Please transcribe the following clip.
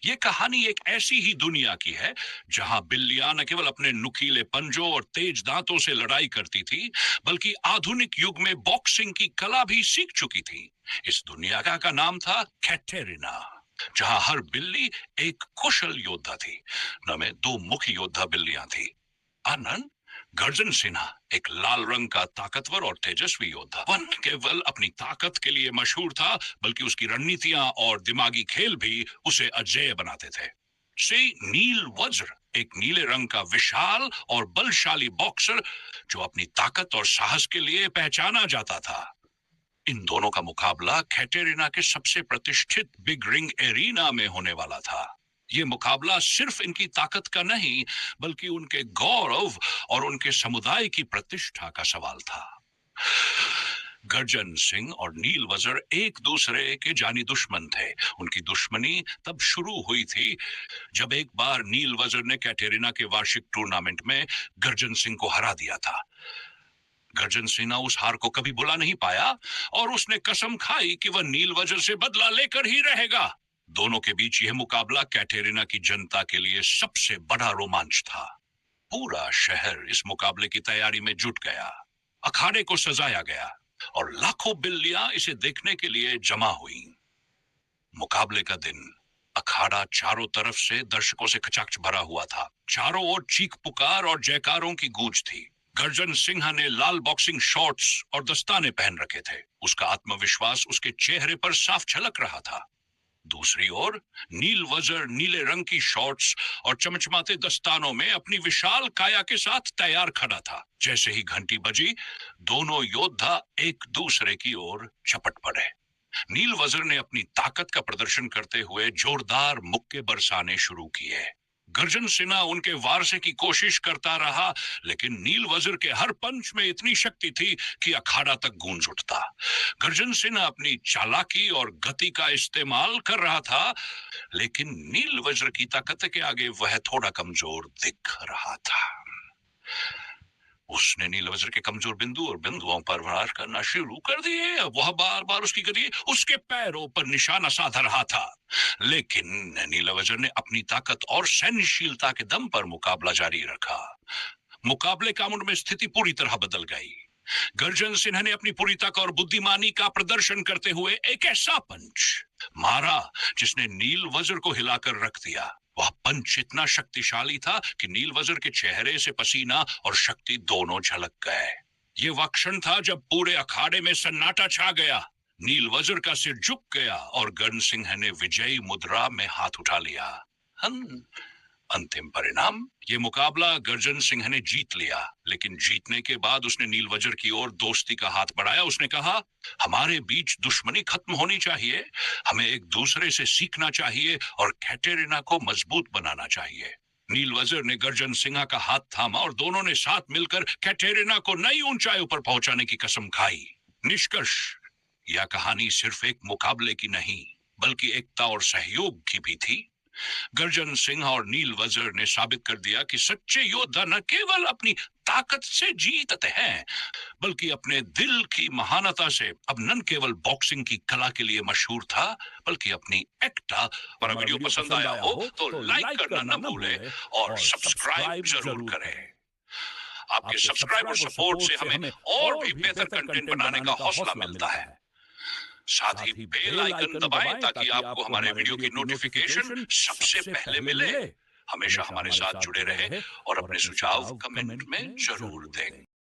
ये कहानी एक ऐसी ही दुनिया की है जहां बिल्लियां न केवल अपने नुकीले पंजों और तेज दांतों से लड़ाई करती थी, बल्कि आधुनिक युग में बॉक्सिंग की कला भी सीख चुकी थी। इस दुनिया का नाम था कैटेरिना, जहां हर बिल्ली एक कुशल योद्धा थी। न में दो मुख्य योद्धा बिल्लियां थी। आनंद गर्जन सिन्हा एक लाल रंग का ताकतवर और तेजस्वी योद्धा। वह न केवल अपनी ताकत के लिए मशहूर था, बल्कि उसकी रणनीतियां और दिमागी खेल भी उसे अजेय बनाते थे। श्री नील वज्र एक नीले रंग का विशाल और बलशाली बॉक्सर, जो अपनी ताकत और साहस के लिए पहचाना जाता था। इन दोनों का मुकाबला कैटेरिना के सबसे प्रतिष्ठित बिग रिंग एरिना में होने वाला था। ये मुकाबला सिर्फ इनकी ताकत का नहीं, बल्कि उनके गौरव और उनके समुदाय की प्रतिष्ठा का सवाल था। गर्जन सिंह और नील वजर एक दूसरे के जानी दुश्मन थे। उनकी दुश्मनी तब शुरू हुई थी जब एक बार नील वजर ने कैटेरिना के वार्षिक टूर्नामेंट में गर्जन सिंह को हरा दिया था। गर्जन सिन्हा उस हार को कभी भुला नहीं पाया और उसने कसम खाई कि वह नील वजर से बदला लेकर ही रहेगा। दोनों के बीच यह मुकाबला कैटेरिना की जनता के लिए सबसे बड़ा रोमांच था। पूरा शहर इस मुकाबले की तैयारी में जुट गया। अखाड़े को सजाया गया और लाखों बिल्लियां इसे देखने के लिए जमा हुई। मुकाबले का दिन अखाड़ा चारों तरफ से दर्शकों से खचाखच भरा हुआ था। चारों ओर चीख पुकार और जयकारों की गूंज थी। गर्जन सिन्हा ने लाल बॉक्सिंग शॉर्ट्स और दस्ताने पहन रखे थे। उसका आत्मविश्वास उसके चेहरे पर साफ झलक रहा था। दूसरी ओर नील वजर नीले रंग की शॉर्ट्स और चमचमाते दस्तानों में अपनी विशाल काया के साथ तैयार खड़ा था। जैसे ही घंटी बजी, दोनों योद्धा एक दूसरे की ओर झपट पड़े। नील वजर ने अपनी ताकत का प्रदर्शन करते हुए जोरदार मुक्के बरसाने शुरू किए। गर्जन सिन्हा उनके वार से की कोशिश करता रहा, लेकिन नील वजर के हर पंच में इतनी शक्ति थी कि अखाड़ा तक गूंज उठता। गर्जन सिन्हा अपनी चालाकी और गति का इस्तेमाल कर रहा था, लेकिन नील वज्र की ताकत के आगे वह थोड़ा कमजोर दिख रहा था। उसने नील वज्र के कमजोर बिंदु और बिंदुओं पर वार करना शुरू कर दिए। वह बार बार उसकी गति उसके पैरों पर निशाना साध रहा था, लेकिन नील वज्र ने अपनी ताकत और सहनशीलता के दम पर मुकाबला जारी रखा। मुकाबले का मुड़ में स्थिति पूरी तरह बदल गई। गर्जन सिन्हा ने अपनी पूरी ताकत और बुद्धिमानी का प्रदर्शन करते हुए एक ऐसा पंच मारा जिसने नील वज्र को हिलाकर रख दिया। वह पंच इतना शक्तिशाली था कि नील वज्र के चेहरे से पसीना और शक्ति दोनों झलक गए। ये वह क्षण था जब पूरे अखाड़े में सन्नाटा छा गया। नील वज्र का सिर झुक गया और गर्जन सिंह ने विजयी मुद्रा में हाथ उठा लिया। अंतिम परिणाम, ये मुकाबला गर्जन सिंह ने जीत लिया, लेकिन जीतने के बाद उसने नील वज्र की ओर दोस्ती का हाथ बढ़ाया। उसने कहा, हमारे बीच दुश्मनी खत्म होनी चाहिए, हमें एक दूसरे से सीखना चाहिए और कैटेरिना को मजबूत बनाना चाहिए। नील वज्र ने गर्जन सिन्हा का हाथ थामा और दोनों ने साथ मिलकर कैटेरिना को नई ऊंचाइयों पर पहुंचाने की कसम खाई। निष्कर्ष, यह कहानी सिर्फ एक मुकाबले की नहीं, बल्कि एकता और सहयोग की भी थी। गर्जन सिंह और नील वज्र ने साबित कर दिया कि सच्चे योद्धा न केवल अपनी ताकत से जीतते हैं, बल्कि अपने दिल की महानता से। अब न केवल बॉक्सिंग की कला के लिए मशहूर था, बल्कि अपनी एकता। और वीडियो पसंद आया हो तो लाइक करना न भूले और सब्सक्राइब जरूर करें। आपके सब्सक्राइब और सपोर्ट से हमें और भी बेहतर कंटेंट बनाने का हौसला मिलता है। साथ ही बेल आइकन दबाएं ताकि आपको हमारे वीडियो की नोटिफिकेशन सबसे पहले मिले। हमेशा हमारे साथ जुड़े रहे और अपने सुझाव कमेंट में जरूर दें।